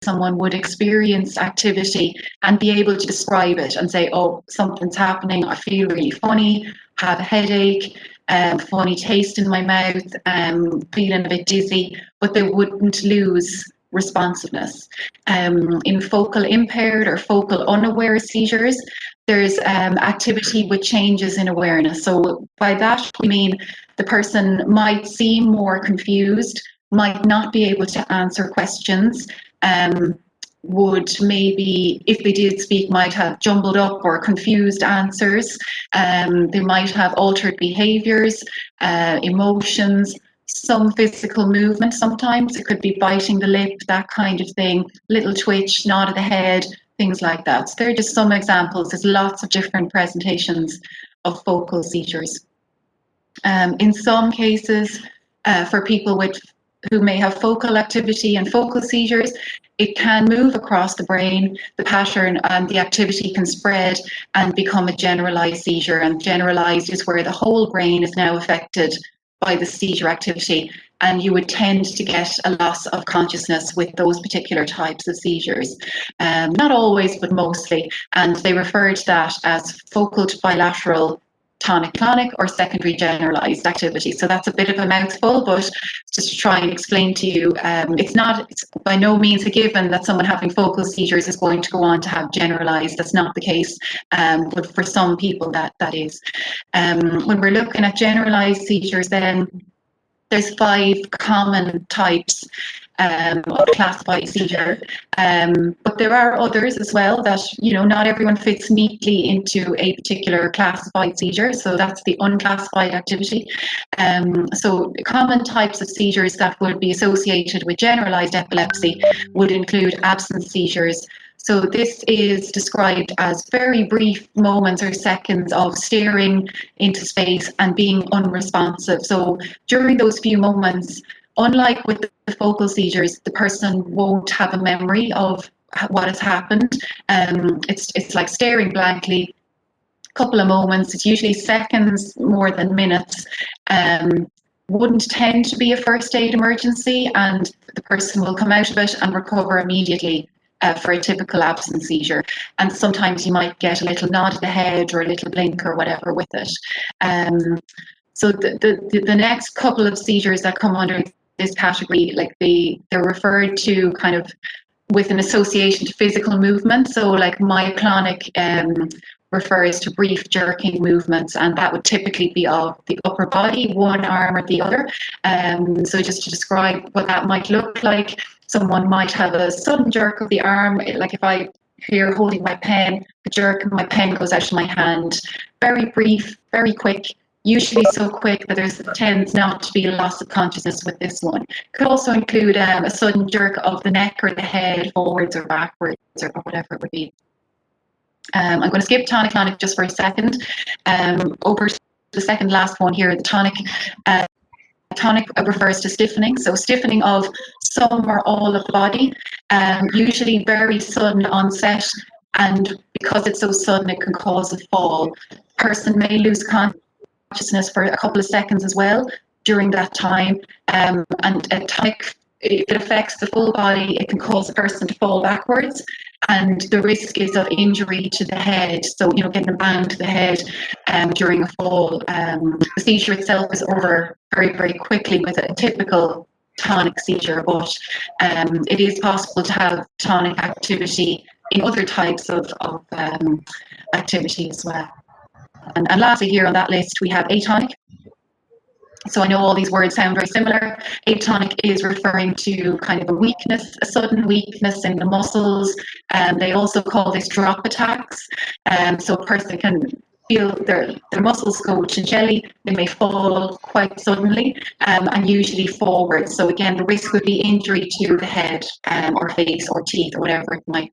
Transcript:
someone would experience activity and be able to describe it and say, oh, something's happening, I feel really funny, have a headache, funny taste in my mouth, feeling a bit dizzy, but they wouldn't lose responsiveness. In focal impaired or focal unaware seizures, there's activity with changes in awareness. So by that we mean the person might seem more confused, might not be able to answer questions, would maybe, if they did speak, might have jumbled up or confused answers. They might have altered behaviours, emotions, some physical movement sometimes. It could be biting the lip, that kind of thing, little twitch, nod of the head, things like that. So they're just some examples. There's lots of different presentations of focal seizures. In some cases, for people who may have focal activity and focal seizures, it can move across the brain, the pattern and the activity can spread and become a generalized seizure. And generalized is where the whole brain is now affected by the seizure activity, and you would tend to get a loss of consciousness with those particular types of seizures. Not always, but mostly. And they refer to that as focal to bilateral tonic-clonic or secondary generalized activity. So that's a bit of a mouthful, but just to try and explain to you, it's by no means a given that someone having focal seizures is going to go on to have generalized. That's not the case, but for some people that is. When we're looking at generalized seizures, then there's 5 common types of classified seizure, but there are others as well that, not everyone fits neatly into a particular classified seizure, so that's the unclassified activity. So common types of seizures that would be associated with generalized epilepsy would include absence seizures. So this is described as very brief moments or seconds of staring into space and being unresponsive. So during those few moments, unlike with the focal seizures, the person won't have a memory of what has happened. It's like staring blankly, a couple of moments. It's usually seconds more than minutes. Wouldn't tend to be a first aid emergency, and the person will come out of it and recover immediately. For a typical absence seizure, and sometimes you might get a little nod of the head or a little blink or whatever with it. So the next couple of seizures that come under this category, like they're referred to kind of with an association to physical movement. So like myoclonic refers to brief jerking movements, and that would typically be of the upper body, one arm or the other. So just to describe what that might look like, someone might have a sudden jerk of the arm, like if I here holding my pen, the jerk of my pen goes out of my hand. Very brief, very quick, usually so quick that there tends not to be a loss of consciousness with this one. Could also include a sudden jerk of the neck or the head forwards or backwards or whatever it would be. I'm going to skip tonic-clonic just for a second. Over to the second last one here, the tonic. Tonic refers to stiffening, so stiffening of some or all of the body, usually very sudden onset, and because it's so sudden it can cause a fall. Person may lose consciousness for a couple of seconds as well during that time, and a tonic, if it affects the full body, it can cause a person to fall backwards, and the risk is of injury to the head, so getting a bang to the head during a fall. The seizure itself is over very, very quickly with a typical tonic seizure, but it is possible to have tonic activity in other types of activity as well. And lastly here on that list we have atonic. So I know all these words sound very similar. Atonic is referring to kind of a weakness, a sudden weakness in the muscles. They also call this drop attacks. So a person can feel their muscles go to jelly. They may fall quite suddenly and usually forward. So again, the risk would be injury to the head or face or teeth or whatever it might